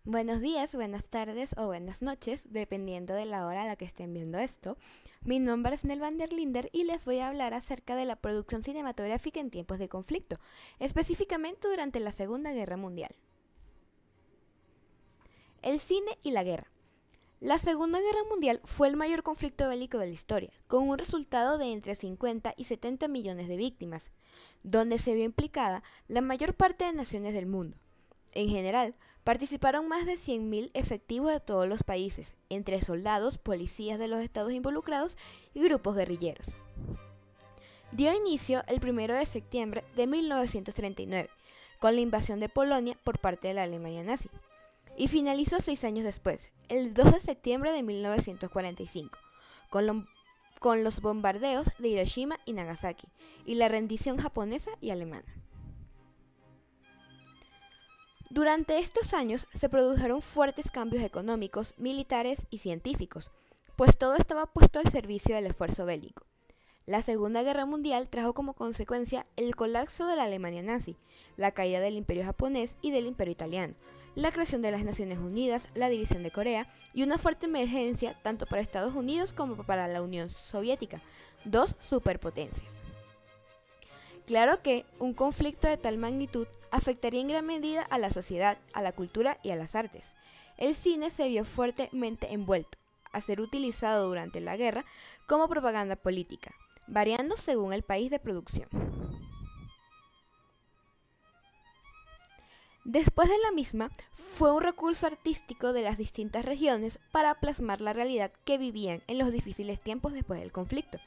Buenos días, buenas tardes o buenas noches, dependiendo de la hora a la que estén viendo esto. Mi nombre es Nel van der Linder y les voy a hablar acerca de la producción cinematográfica en tiempos de conflicto, específicamente durante la Segunda Guerra Mundial. El cine y la guerra. La Segunda Guerra Mundial fue el mayor conflicto bélico de la historia, con un resultado de entre 50 y 70 millones de víctimas, donde se vio implicada la mayor parte de naciones del mundo. En general, participaron más de 100.000 efectivos de todos los países, entre soldados, policías de los estados involucrados y grupos guerrilleros. Dio inicio el 1 de septiembre de 1939, con la invasión de Polonia por parte de la Alemania nazi, y finalizó 6 años después, el 2 de septiembre de 1945, con los bombardeos de Hiroshima y Nagasaki, y la rendición japonesa y alemana. Durante estos años se produjeron fuertes cambios económicos, militares y científicos, pues todo estaba puesto al servicio del esfuerzo bélico. La Segunda Guerra Mundial trajo como consecuencia el colapso de la Alemania nazi, la caída del Imperio japonés y del Imperio italiano, la creación de las Naciones Unidas, la división de Corea y una fuerte emergencia tanto para Estados Unidos como para la Unión Soviética, dos superpotencias. Claro que un conflicto de tal magnitud afectaría en gran medida a la sociedad, a la cultura y a las artes. El cine se vio fuertemente envuelto a ser utilizado durante la guerra como propaganda política, variando según el país de producción. Después de la misma, fue un recurso artístico de las distintas regiones para plasmar la realidad que vivían en los difíciles tiempos después del conflicto.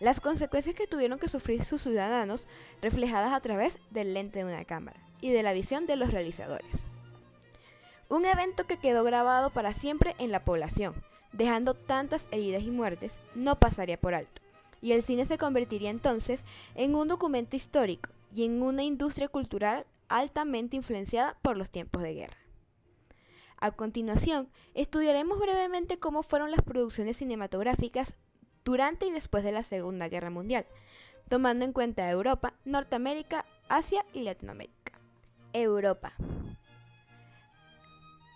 Las consecuencias que tuvieron que sufrir sus ciudadanos, reflejadas a través del lente de una cámara y de la visión de los realizadores. Un evento que quedó grabado para siempre en la población, dejando tantas heridas y muertes, no pasaría por alto, y el cine se convertiría entonces en un documento histórico y en una industria cultural altamente influenciada por los tiempos de guerra. A continuación, estudiaremos brevemente cómo fueron las producciones cinematográficas durante y después de la Segunda Guerra Mundial, tomando en cuenta Europa, Norteamérica, Asia y Latinoamérica. Europa.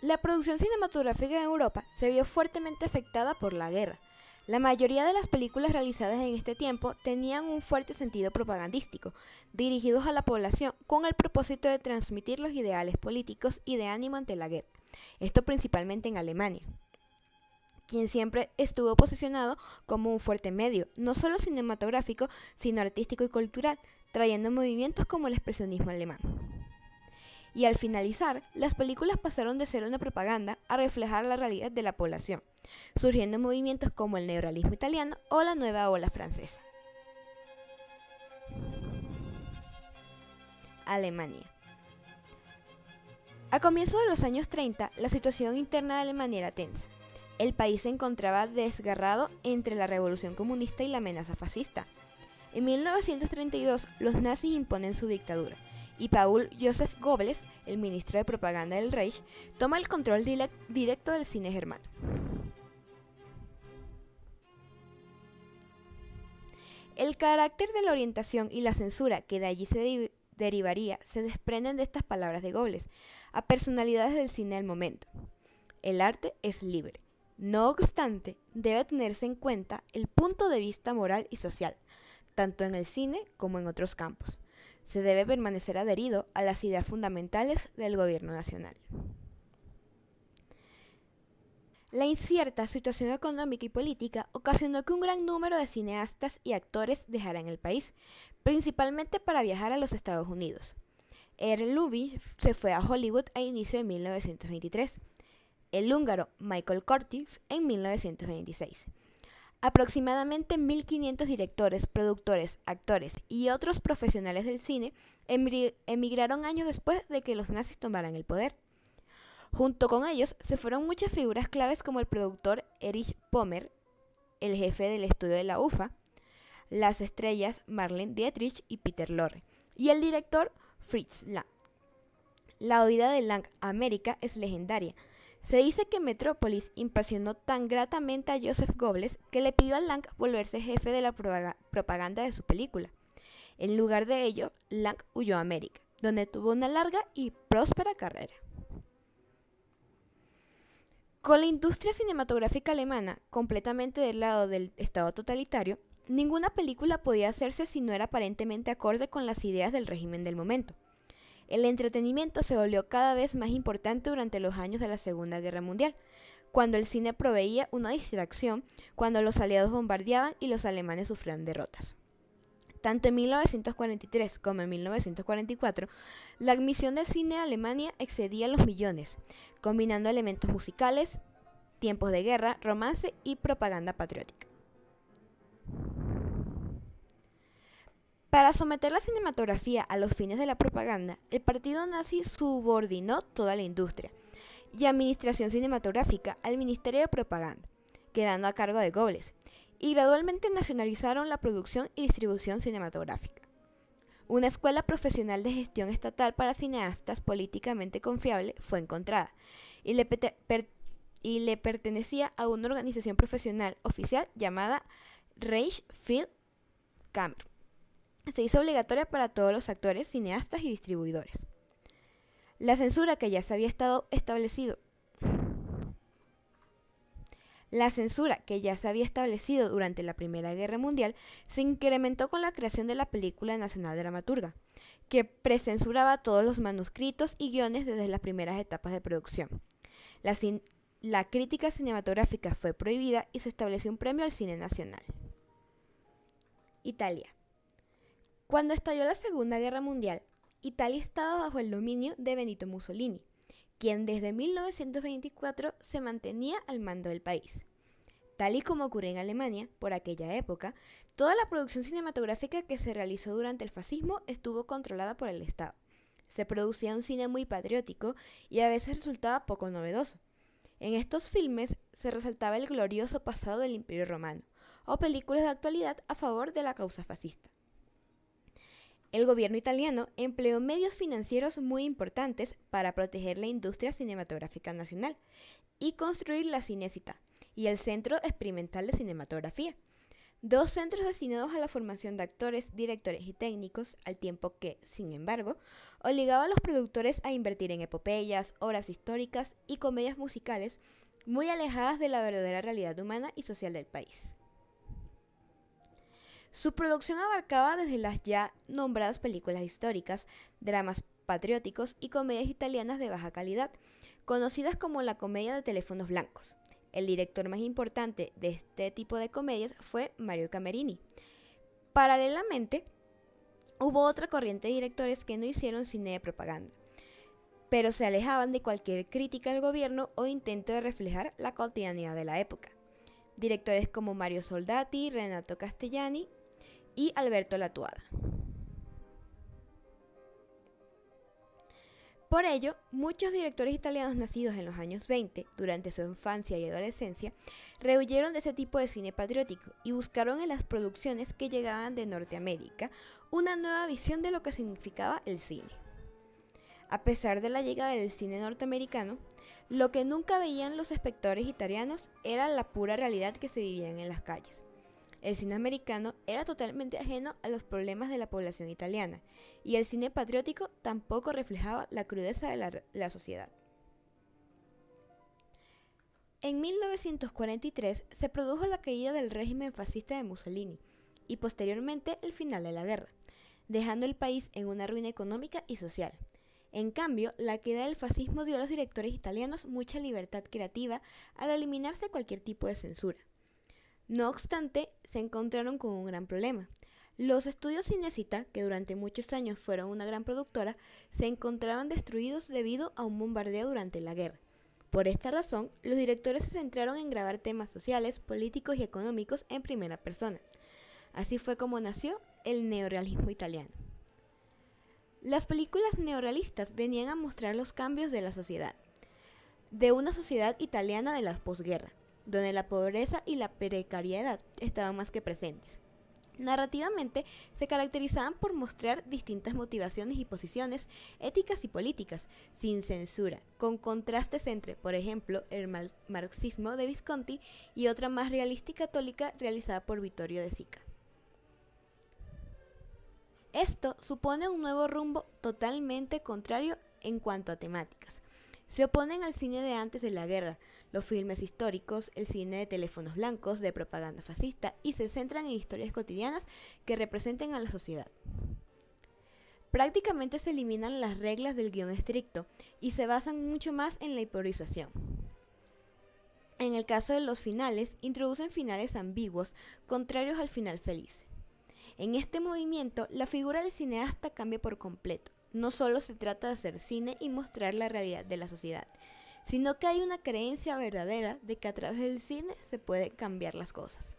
La producción cinematográfica en Europa se vio fuertemente afectada por la guerra. La mayoría de las películas realizadas en este tiempo tenían un fuerte sentido propagandístico, dirigidos a la población con el propósito de transmitir los ideales políticos y de ánimo ante la guerra, esto principalmente en Alemania, quien siempre estuvo posicionado como un fuerte medio, no solo cinematográfico, sino artístico y cultural, trayendo movimientos como el expresionismo alemán. Y al finalizar, las películas pasaron de ser una propaganda a reflejar la realidad de la población, surgiendo movimientos como el neorrealismo italiano o la nueva ola francesa. Alemania. A comienzos de los años 30, la situación interna de Alemania era tensa. El país se encontraba desgarrado entre la revolución comunista y la amenaza fascista. En 1932, los nazis imponen su dictadura, y Paul Joseph Goebbels, el ministro de propaganda del Reich, toma el control directo del cine germano. El carácter de la orientación y la censura que de allí se derivaría se desprenden de estas palabras de Goebbels a personalidades del cine del momento. El arte es libre. No obstante, debe tenerse en cuenta el punto de vista moral y social, tanto en el cine como en otros campos. Se debe permanecer adherido a las ideas fundamentales del gobierno nacional. La incierta situación económica y política ocasionó que un gran número de cineastas y actores dejaran el país, principalmente para viajar a los Estados Unidos. Earl Lubitsch se fue a Hollywood a inicio de 1923. El húngaro Michael Curtiz en 1926. Aproximadamente 1.500 directores, productores, actores y otros profesionales del cine emigraron años después de que los nazis tomaran el poder. Junto con ellos se fueron muchas figuras claves como el productor Erich Pommer, el jefe del estudio de la UFA, las estrellas Marlene Dietrich y Peter Lorre, y el director Fritz Lang. La oída de Lang a América es legendaria. Se dice que Metrópolis impresionó tan gratamente a Joseph Goebbels que le pidió a Lang volverse jefe de la propaganda de su película. En lugar de ello, Lang huyó a América, donde tuvo una larga y próspera carrera. Con la industria cinematográfica alemana completamente del lado del Estado totalitario, ninguna película podía hacerse si no era aparentemente acorde con las ideas del régimen del momento. El entretenimiento se volvió cada vez más importante durante los años de la Segunda Guerra Mundial, cuando el cine proveía una distracción cuando los aliados bombardeaban y los alemanes sufrían derrotas. Tanto en 1943 como en 1944, la admisión del cine a Alemania excedía los millones, combinando elementos musicales, tiempos de guerra, romance y propaganda patriótica. Para someter la cinematografía a los fines de la propaganda, el partido nazi subordinó toda la industria y administración cinematográfica al Ministerio de Propaganda, quedando a cargo de Goebbels, y gradualmente nacionalizaron la producción y distribución cinematográfica. Una escuela profesional de gestión estatal para cineastas políticamente confiable fue encontrada y le pertenecía a una organización profesional oficial llamada Reichsfilmkammer. Se hizo obligatoria para todos los actores, cineastas y distribuidores. La censura que ya se había establecido durante la Primera Guerra Mundial se incrementó con la creación de la Película Nacional Dramaturga, que precensuraba todos los manuscritos y guiones desde las primeras etapas de producción. La crítica cinematográfica fue prohibida y se estableció un premio al cine nacional. Italia. Cuando estalló la Segunda Guerra Mundial, Italia estaba bajo el dominio de Benito Mussolini, quien desde 1924 se mantenía al mando del país. Tal y como ocurrió en Alemania, por aquella época, toda la producción cinematográfica que se realizó durante el fascismo estuvo controlada por el Estado. Se producía un cine muy patriótico y a veces resultaba poco novedoso. En estos filmes se resaltaba el glorioso pasado del Imperio Romano, o películas de actualidad a favor de la causa fascista. El gobierno italiano empleó medios financieros muy importantes para proteger la industria cinematográfica nacional y construir la Cinecittà y el Centro Experimental de Cinematografía, dos centros destinados a la formación de actores, directores y técnicos, al tiempo que, sin embargo, obligaba a los productores a invertir en epopeyas, obras históricas y comedias musicales muy alejadas de la verdadera realidad humana y social del país. Su producción abarcaba desde las ya nombradas películas históricas, dramas patrióticos y comedias italianas de baja calidad, conocidas como la comedia de teléfonos blancos. El director más importante de este tipo de comedias fue Mario Camerini. Paralelamente, hubo otra corriente de directores que no hicieron cine de propaganda, pero se alejaban de cualquier crítica al gobierno o intento de reflejar la cotidianidad de la época. Directores como Mario Soldati, Renato Castellani y Alberto Lattuada. Por ello, muchos directores italianos nacidos en los años 20, durante su infancia y adolescencia, rehuyeron de ese tipo de cine patriótico y buscaron en las producciones que llegaban de Norteamérica una nueva visión de lo que significaba el cine. A pesar de la llegada del cine norteamericano, lo que nunca veían los espectadores italianos era la pura realidad que se vivía en las calles. El cine americano era totalmente ajeno a los problemas de la población italiana, y el cine patriótico tampoco reflejaba la crudeza de la sociedad. En 1943 se produjo la caída del régimen fascista de Mussolini y posteriormente el final de la guerra, dejando el país en una ruina económica y social. En cambio, la caída del fascismo dio a los directores italianos mucha libertad creativa al eliminarse cualquier tipo de censura. No obstante, se encontraron con un gran problema. Los estudios Cinecittà, que durante muchos años fueron una gran productora, se encontraban destruidos debido a un bombardeo durante la guerra. Por esta razón, los directores se centraron en grabar temas sociales, políticos y económicos en primera persona. Así fue como nació el neorrealismo italiano. Las películas neorrealistas venían a mostrar los cambios de la sociedad, de una sociedad italiana de la posguerra, donde la pobreza y la precariedad estaban más que presentes. Narrativamente, se caracterizaban por mostrar distintas motivaciones y posiciones éticas y políticas, sin censura, con contrastes entre, por ejemplo, el marxismo de Visconti y otra más realista y católica realizada por Vittorio De Sica. Esto supone un nuevo rumbo totalmente contrario en cuanto a temáticas. Se oponen al cine de antes de la guerra, los filmes históricos, el cine de teléfonos blancos, de propaganda fascista, y se centran en historias cotidianas que representen a la sociedad. Prácticamente se eliminan las reglas del guión estricto y se basan mucho más en la improvisación. En el caso de los finales, introducen finales ambiguos, contrarios al final feliz. En este movimiento, la figura del cineasta cambia por completo. No solo se trata de hacer cine y mostrar la realidad de la sociedad, sino que hay una creencia verdadera de que a través del cine se pueden cambiar las cosas.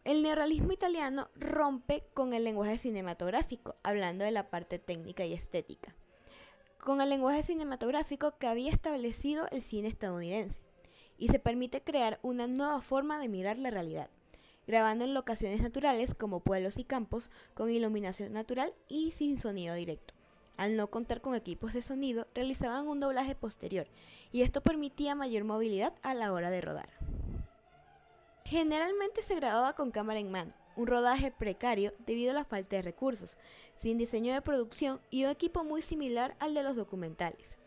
El neorrealismo italiano rompe con el lenguaje cinematográfico, hablando de la parte técnica y estética, con el lenguaje cinematográfico que había establecido el cine estadounidense, y se permite crear una nueva forma de mirar la realidad, grabando en locaciones naturales como pueblos y campos, con iluminación natural y sin sonido directo. Al no contar con equipos de sonido, realizaban un doblaje posterior, y esto permitía mayor movilidad a la hora de rodar. Generalmente se grababa con cámara en mano, un rodaje precario debido a la falta de recursos, sin diseño de producción y un equipo muy similar al de los documentales.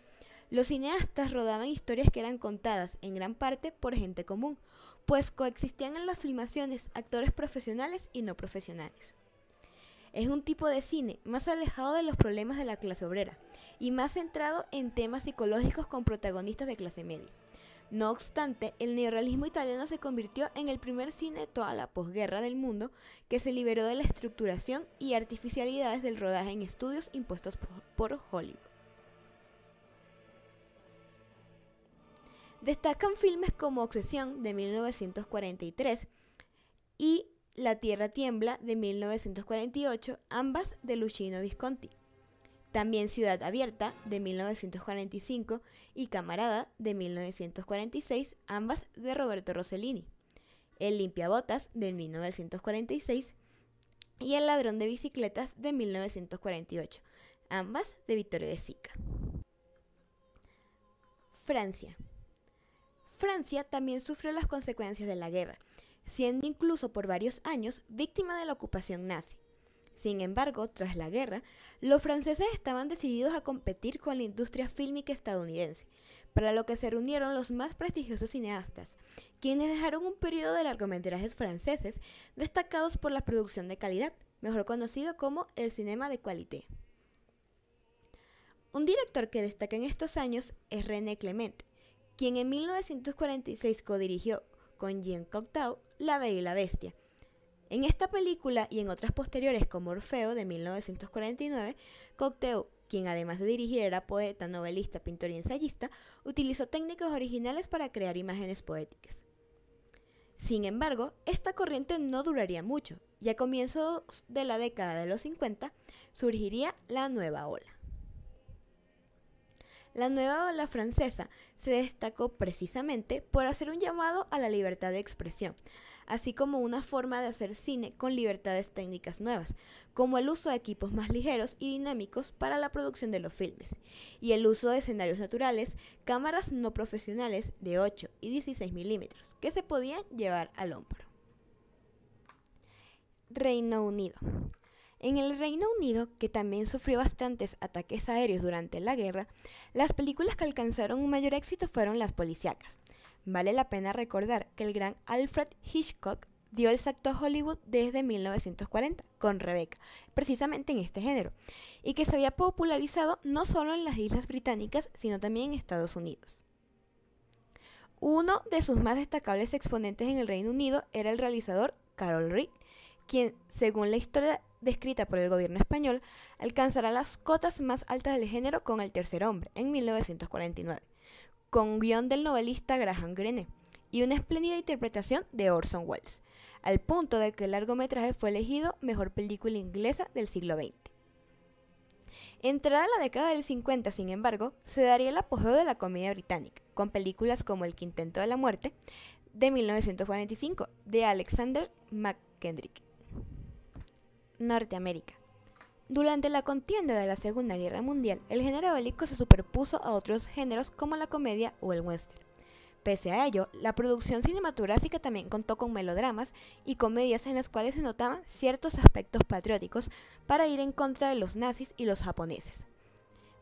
Los cineastas rodaban historias que eran contadas en gran parte por gente común, pues coexistían en las filmaciones actores profesionales y no profesionales. Es un tipo de cine más alejado de los problemas de la clase obrera y más centrado en temas psicológicos con protagonistas de clase media. No obstante, el neorrealismo italiano se convirtió en el primer cine de toda la posguerra del mundo que se liberó de la estructuración y artificialidades del rodaje en estudios impuestos por Hollywood. Destacan filmes como Obsesión de 1943 y La Tierra Tiembla de 1948, ambas de Luchino Visconti. También Ciudad Abierta de 1945 y Camarada de 1946, ambas de Roberto Rossellini. El Limpiabotas de 1946 y El Ladrón de Bicicletas de 1948, ambas de Vittorio De Sica. Francia. Francia también sufrió las consecuencias de la guerra, siendo incluso por varios años víctima de la ocupación nazi. Sin embargo, tras la guerra, los franceses estaban decididos a competir con la industria fílmica estadounidense, para lo que se reunieron los más prestigiosos cineastas, quienes dejaron un periodo de largometrajes franceses destacados por la producción de calidad, mejor conocido como el cinéma de qualité. Un director que destaca en estos años es René Clement, quien en 1946 codirigió con Jean Cocteau La Bella y la Bestia. En esta película y en otras posteriores como Orfeo de 1949, Cocteau, quien además de dirigir era poeta, novelista, pintor y ensayista, utilizó técnicas originales para crear imágenes poéticas. Sin embargo, esta corriente no duraría mucho, y a comienzos de la década de los 50 surgiría la nueva ola. La nueva ola francesa se destacó precisamente por hacer un llamado a la libertad de expresión, así como una forma de hacer cine con libertades técnicas nuevas, como el uso de equipos más ligeros y dinámicos para la producción de los filmes, y el uso de escenarios naturales, cámaras no profesionales de 8 y 16 milímetros, que se podían llevar al hombro. Reino Unido. En el Reino Unido, que también sufrió bastantes ataques aéreos durante la guerra, las películas que alcanzaron un mayor éxito fueron las policíacas. Vale la pena recordar que el gran Alfred Hitchcock dio el salto a Hollywood desde 1940 con Rebecca, precisamente en este género, y que se había popularizado no solo en las Islas Británicas, sino también en Estados Unidos. Uno de sus más destacables exponentes en el Reino Unido era el realizador Carol Reed, quien, según la historia descrita por el gobierno español, alcanzará las cotas más altas del género con El tercer hombre, en 1949, con un guión del novelista Graham Greene y una espléndida interpretación de Orson Welles, al punto de que el largometraje fue elegido mejor película inglesa del siglo XX. Entrada la década del 50, sin embargo, se daría el apogeo de la comedia británica, con películas como El quinteto de la muerte, de 1945, de Alexander McKendrick. Norteamérica. Durante la contienda de la Segunda Guerra Mundial, el género bélico se superpuso a otros géneros como la comedia o el western. Pese a ello, la producción cinematográfica también contó con melodramas y comedias en las cuales se notaban ciertos aspectos patrióticos para ir en contra de los nazis y los japoneses.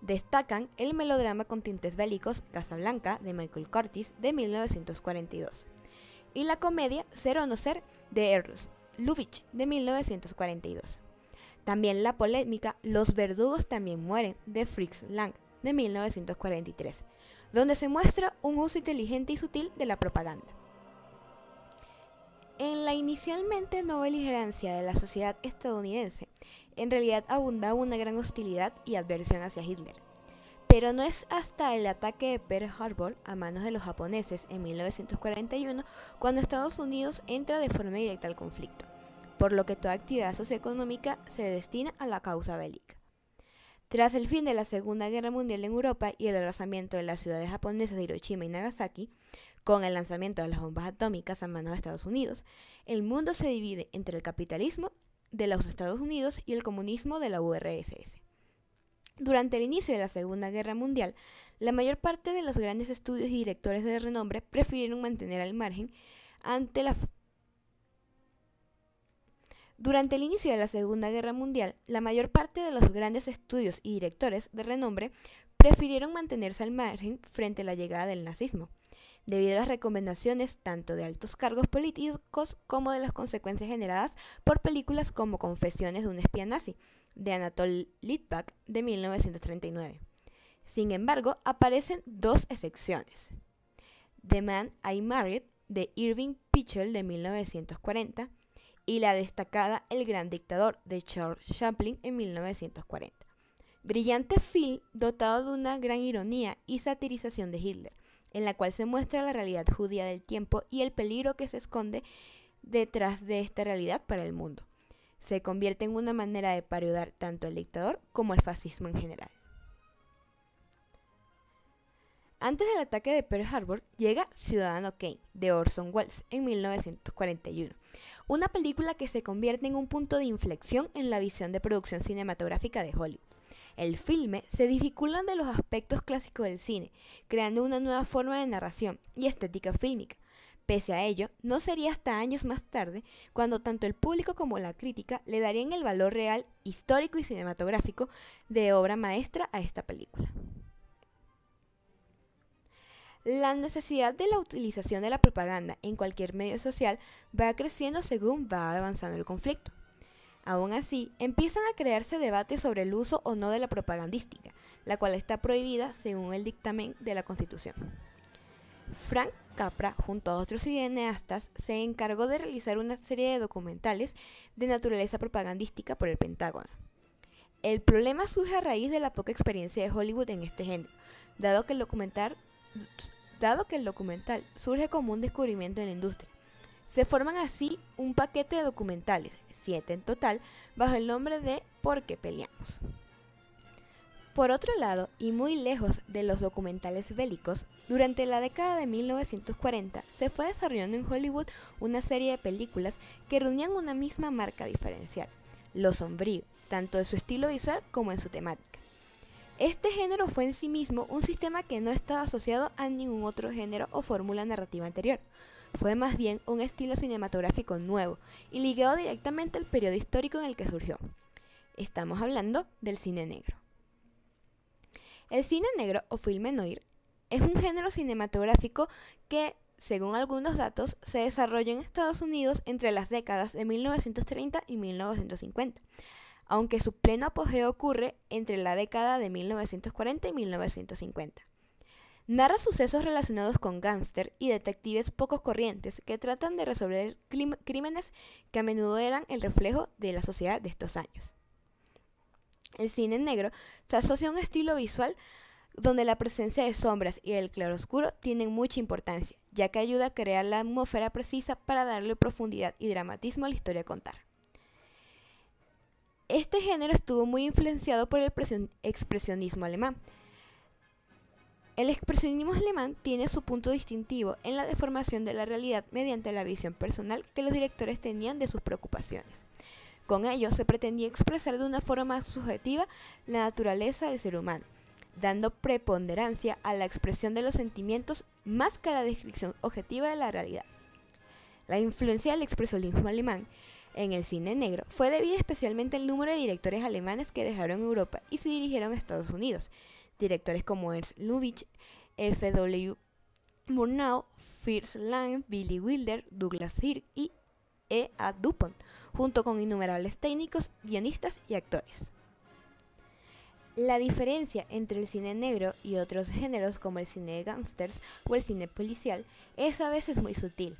Destacan el melodrama con tintes bélicos Casablanca de Michael Curtiz de 1942 y la comedia Ser o no ser de Eros Lubitsch de 1942. También la polémica Los verdugos también mueren de Fritz Lang de 1943, donde se muestra un uso inteligente y sutil de la propaganda. En la inicialmente no beligerancia de la sociedad estadounidense, en realidad abundaba una gran hostilidad y adversión hacia Hitler. Pero no es hasta el ataque de Pearl Harbor a manos de los japoneses en 1941 cuando Estados Unidos entra de forma directa al conflicto, por lo que toda actividad socioeconómica se destina a la causa bélica. Tras el fin de la Segunda Guerra Mundial en Europa y el arrasamiento de las ciudades japonesas de Hiroshima y Nagasaki, con el lanzamiento de las bombas atómicas a manos de Estados Unidos, el mundo se divide entre el capitalismo de los Estados Unidos y el comunismo de la URSS. Durante el inicio de la Segunda Guerra Mundial, la mayor parte de los grandes estudios y directores de renombre prefirieron mantener al margen ante la Durante el inicio de la Segunda Guerra Mundial, la mayor parte de los grandes estudios y directores de renombre prefirieron mantenerse al margen frente a la llegada del nazismo, debido a las recomendaciones tanto de altos cargos políticos como de las consecuencias generadas por películas como Confesiones de un espía nazi, de Anatol Litvak, de 1939. Sin embargo, aparecen dos excepciones. The Man I Married, de Irving Pichel, de 1940, y la destacada El Gran Dictador, de Charles Chaplin, en 1940. Brillante film dotado de una gran ironía y satirización de Hitler, en la cual se muestra la realidad judía del tiempo y el peligro que se esconde detrás de esta realidad para el mundo. Se convierte en una manera de parodiar tanto al dictador como al fascismo en general. Antes del ataque de Pearl Harbor, llega Ciudadano Kane, de Orson Welles, en 1941, una película que se convierte en un punto de inflexión en la visión de producción cinematográfica de Hollywood. El filme se desvincula de los aspectos clásicos del cine, creando una nueva forma de narración y estética fílmica. Pese a ello, no sería hasta años más tarde cuando tanto el público como la crítica le darían el valor real, histórico y cinematográfico de obra maestra a esta película. La necesidad de la utilización de la propaganda en cualquier medio social va creciendo según va avanzando el conflicto. Aún así, empiezan a crearse debates sobre el uso o no de la propagandística, la cual está prohibida según el dictamen de la Constitución. Frank Capra, junto a otros cineastas, se encargó de realizar una serie de documentales de naturaleza propagandística por el Pentágono. El problema surge a raíz de la poca experiencia de Hollywood en este género, dado que el documental surge como un descubrimiento en la industria. Se forman así un paquete de documentales, 7 en total, bajo el nombre de ¿Por qué peleamos? Por otro lado, y muy lejos de los documentales bélicos, durante la década de 1940 se fue desarrollando en Hollywood una serie de películas que reunían una misma marca diferencial, lo sombrío, tanto en su estilo visual como en su temática. Este género fue en sí mismo un sistema que no estaba asociado a ningún otro género o fórmula narrativa anterior. Fue más bien un estilo cinematográfico nuevo y ligado directamente al periodo histórico en el que surgió. Estamos hablando del cine negro. El cine negro o filme noir es un género cinematográfico que, según algunos datos, se desarrolló en Estados Unidos entre las décadas de 1930 y 1950, aunque su pleno apogeo ocurre entre la década de 1940 y 1950. Narra sucesos relacionados con gángster y detectives poco corrientes que tratan de resolver crímenes que a menudo eran el reflejo de la sociedad de estos años. El cine negro se asocia a un estilo visual donde la presencia de sombras y el claroscuro tienen mucha importancia, ya que ayuda a crear la atmósfera precisa para darle profundidad y dramatismo a la historia a contar. Este género estuvo muy influenciado por el expresionismo alemán. El expresionismo alemán tiene su punto distintivo en la deformación de la realidad mediante la visión personal que los directores tenían de sus preocupaciones. Con ello se pretendía expresar de una forma más subjetiva la naturaleza del ser humano, dando preponderancia a la expresión de los sentimientos más que a la descripción objetiva de la realidad. La influencia del expresionismo alemán en el cine negro fue debida especialmente al número de directores alemanes que dejaron Europa y se dirigieron a Estados Unidos. Directores como Ernst Lubitsch, F.W. Murnau, Fritz Lang, Billy Wilder, Douglas Sirk y E.A. Dupont, junto con innumerables técnicos, guionistas y actores. La diferencia entre el cine negro y otros géneros como el cine de gángsters o el cine policial es a veces muy sutil.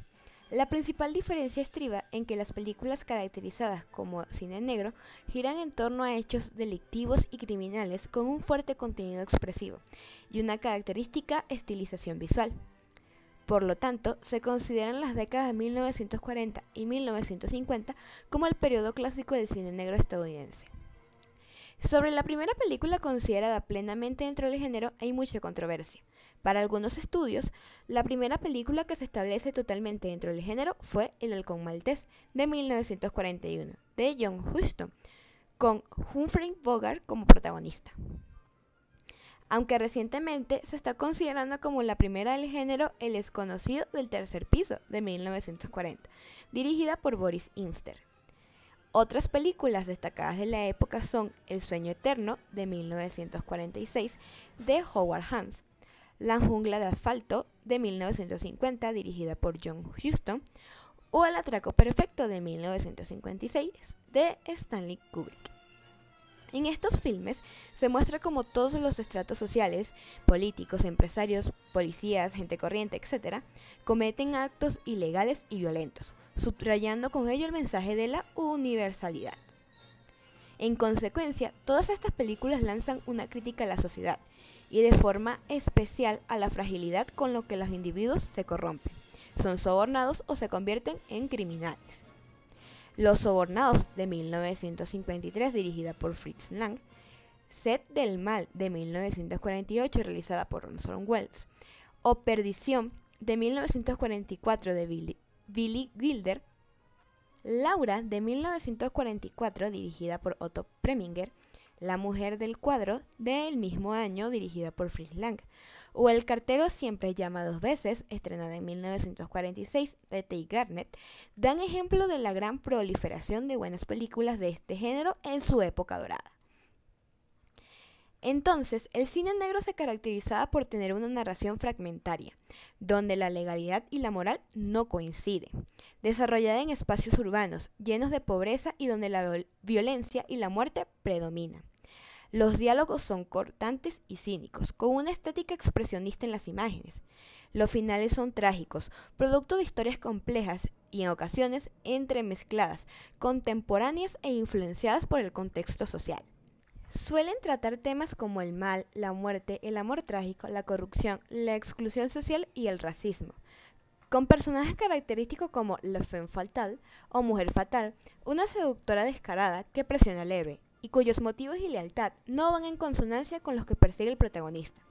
La principal diferencia estriba en que las películas caracterizadas como cine negro giran en torno a hechos delictivos y criminales con un fuerte contenido expresivo y una característica estilización visual. Por lo tanto, se consideran las décadas de 1940 y 1950 como el periodo clásico del cine negro estadounidense. Sobre la primera película considerada plenamente dentro del género hay mucha controversia. Para algunos estudios, la primera película que se establece totalmente dentro del género fue El halcón maltés, de 1941, de John Huston, con Humphrey Bogart como protagonista. Aunque recientemente se está considerando como la primera del género El desconocido del tercer piso, de 1940, dirigida por Boris Inster. Otras películas destacadas de la época son El sueño eterno, de 1946, de Howard Hawks, La jungla de asfalto, de 1950, dirigida por John Huston, o El atraco perfecto, de 1956, de Stanley Kubrick. En estos filmes se muestra cómo todos los estratos sociales, políticos, empresarios, policías, gente corriente, etc., cometen actos ilegales y violentos, subrayando con ello el mensaje de la universalidad. En consecuencia, todas estas películas lanzan una crítica a la sociedad y de forma especial a la fragilidad con la que los individuos se corrompen, son sobornados o se convierten en criminales. Los sobornados, de 1953, dirigida por Fritz Lang, Sed del mal, de 1948, realizada por Orson Welles, o Perdición, de 1944, de Billy Wilder, Laura, de 1944, dirigida por Otto Preminger, La mujer del cuadro, del mismo año, dirigida por Fritz Lang, o El cartero siempre llama dos veces, estrenada en 1946, de Tay Garnett, dan ejemplo de la gran proliferación de buenas películas de este género en su época dorada. Entonces, el cine negro se caracterizaba por tener una narración fragmentaria, donde la legalidad y la moral no coinciden, desarrollada en espacios urbanos, llenos de pobreza y donde la violencia y la muerte predominan. Los diálogos son cortantes y cínicos, con una estética expresionista en las imágenes. Los finales son trágicos, producto de historias complejas y en ocasiones entremezcladas, contemporáneas e influenciadas por el contexto social. Suelen tratar temas como el mal, la muerte, el amor trágico, la corrupción, la exclusión social y el racismo, con personajes característicos como la femme fatale o mujer fatal, una seductora descarada que presiona al héroe y cuyos motivos y lealtad no van en consonancia con los que persigue el protagonista.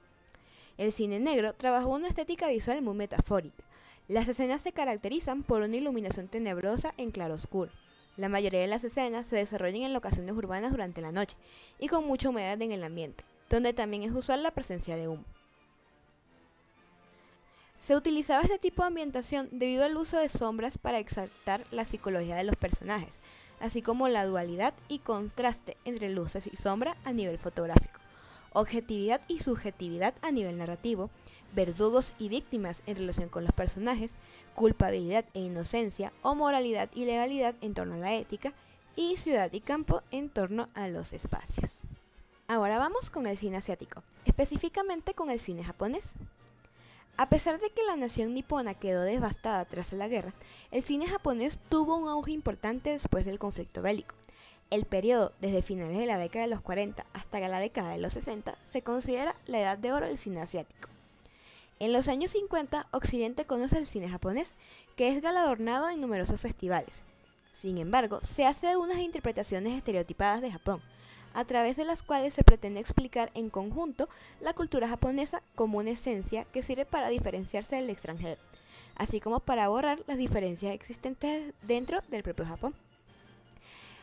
El cine negro trabajó una estética visual muy metafórica. Las escenas se caracterizan por una iluminación tenebrosa en claroscuro. La mayoría de las escenas se desarrollan en locaciones urbanas durante la noche y con mucha humedad en el ambiente, donde también es usual la presencia de humo. Se utilizaba este tipo de ambientación debido al uso de sombras para exaltar la psicología de los personajes, así como la dualidad y contraste entre luces y sombra a nivel fotográfico, objetividad y subjetividad a nivel narrativo, verdugos y víctimas en relación con los personajes, culpabilidad e inocencia o moralidad y legalidad en torno a la ética, y ciudad y campo en torno a los espacios. Ahora vamos con el cine asiático, específicamente con el cine japonés. A pesar de que la nación nipona quedó devastada tras la guerra, el cine japonés tuvo un auge importante después del conflicto bélico. El periodo desde finales de la década de los 40 hasta la década de los 60 se considera la edad de oro del cine asiático. En los años 50, Occidente conoce el cine japonés, que es galardonado en numerosos festivales. Sin embargo, se hace unas interpretaciones estereotipadas de Japón, a través de las cuales se pretende explicar en conjunto la cultura japonesa como una esencia que sirve para diferenciarse del extranjero, así como para borrar las diferencias existentes dentro del propio Japón.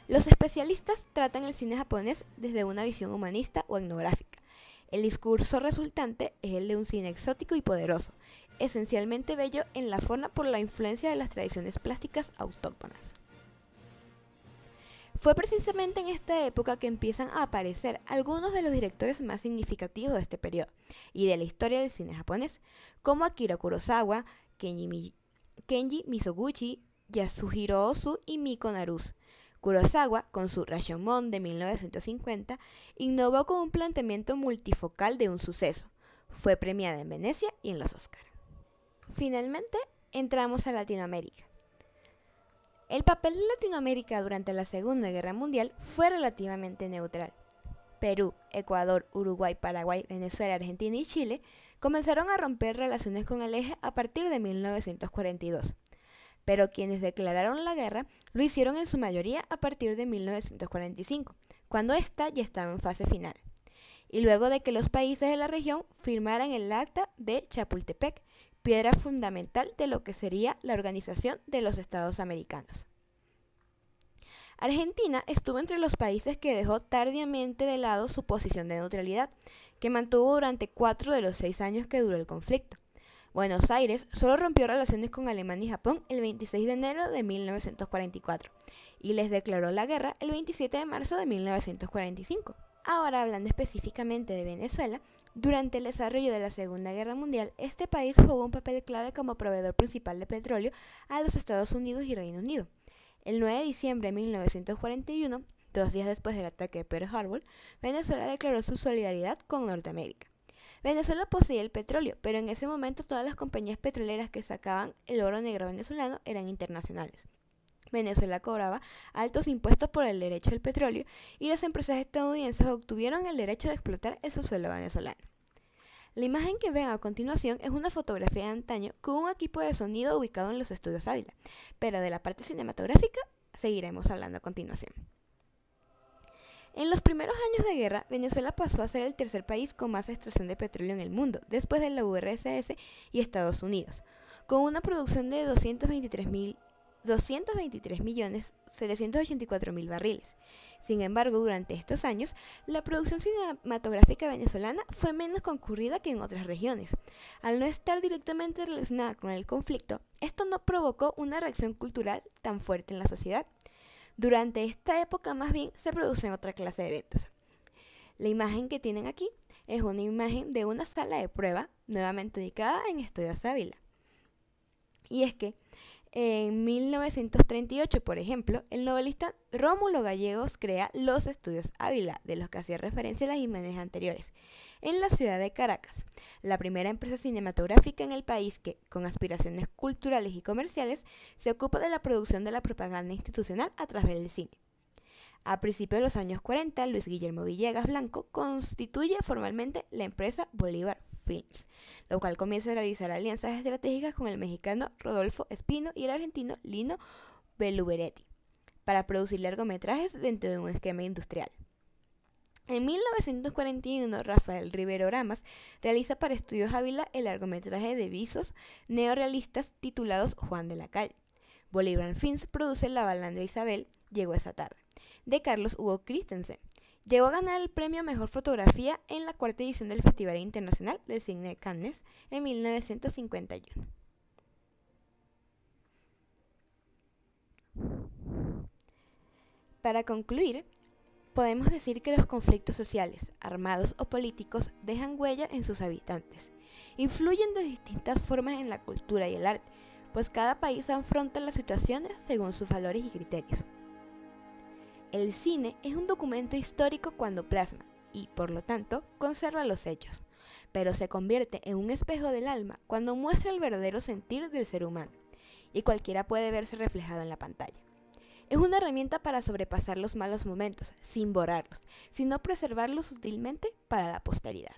Los especialistas tratan el cine japonés desde una visión humanista o etnográfica. El discurso resultante es el de un cine exótico y poderoso, esencialmente bello en la forma por la influencia de las tradiciones plásticas autóctonas. Fue precisamente en esta época que empiezan a aparecer algunos de los directores más significativos de este periodo y de la historia del cine japonés, como Akira Kurosawa, Kenji Mizoguchi, Yasuhiro Ozu y Miko Naruse. Kurosawa, con su Rashomon de 1950, innovó con un planteamiento multifocal de un suceso. Fue premiada en Venecia y en los Oscar. Finalmente, entramos a Latinoamérica. El papel de Latinoamérica durante la Segunda Guerra Mundial fue relativamente neutral. Perú, Ecuador, Uruguay, Paraguay, Venezuela, Argentina y Chile comenzaron a romper relaciones con el eje a partir de 1942. Pero quienes declararon la guerra lo hicieron en su mayoría a partir de 1945, cuando ésta ya estaba en fase final, y luego de que los países de la región firmaran el Acta de Chapultepec, piedra fundamental de lo que sería la Organización de los Estados Americanos. Argentina estuvo entre los países que dejó tardíamente de lado su posición de neutralidad, que mantuvo durante 4 de los 6 años que duró el conflicto. Buenos Aires solo rompió relaciones con Alemania y Japón el 26 de enero de 1944 y les declaró la guerra el 27 de marzo de 1945. Ahora, hablando específicamente de Venezuela, durante el desarrollo de la Segunda Guerra Mundial, este país jugó un papel clave como proveedor principal de petróleo a los Estados Unidos y Reino Unido. El 9 de diciembre de 1941, 2 días después del ataque de Pearl Harbor, Venezuela declaró su solidaridad con Norteamérica. Venezuela poseía el petróleo, pero en ese momento todas las compañías petroleras que sacaban el oro negro venezolano eran internacionales. Venezuela cobraba altos impuestos por el derecho al petróleo y las empresas estadounidenses obtuvieron el derecho de explotar el subsuelo venezolano. La imagen que ven a continuación es una fotografía de antaño con un equipo de sonido ubicado en los estudios Ávila, pero de la parte cinematográfica seguiremos hablando a continuación. En los primeros años de guerra, Venezuela pasó a ser el tercer país con más extracción de petróleo en el mundo, después de la URSS y Estados Unidos, con una producción de 223.784.000 barriles. Sin embargo, durante estos años, la producción cinematográfica venezolana fue menos concurrida que en otras regiones. Al no estar directamente relacionada con el conflicto, esto no provocó una reacción cultural tan fuerte en la sociedad. Durante esta época más bien se producen otra clase de eventos. La imagen que tienen aquí es una imagen de una sala de prueba nuevamente ubicada en Estudios Ávila. Y es que en 1938, por ejemplo, el novelista Rómulo Gallegos crea los Estudios Ávila, de los que hacía referencia a las imágenes anteriores, en la ciudad de Caracas, la primera empresa cinematográfica en el país que, con aspiraciones culturales y comerciales, se ocupa de la producción de la propaganda institucional a través del cine. A principios de los años 40, Luis Guillermo Villegas Blanco constituye formalmente la empresa Bolívar Films, lo cual comienza a realizar alianzas estratégicas con el mexicano Rodolfo Espino y el argentino Lino Beluberetti para producir largometrajes dentro de un esquema industrial. En 1941, Rafael Rivero Ramas realiza para Estudios Ávila el largometraje de visos neorrealistas titulados Juan de la Calle. Bolívar Films produce La Balandra Isabel, Llegó esa tarde, de Carlos Hugo Christensen. Llegó a ganar el premio a Mejor Fotografía en la 4ª edición del Festival Internacional del Cine de Cannes en 1951. Para concluir, podemos decir que los conflictos sociales, armados o políticos dejan huella en sus habitantes. Influyen de distintas formas en la cultura y el arte, pues cada país afronta las situaciones según sus valores y criterios. El cine es un documento histórico cuando plasma y, por lo tanto, conserva los hechos, pero se convierte en un espejo del alma cuando muestra el verdadero sentir del ser humano, y cualquiera puede verse reflejado en la pantalla. Es una herramienta para sobrepasar los malos momentos, sin borrarlos, sino preservarlos sutilmente para la posteridad.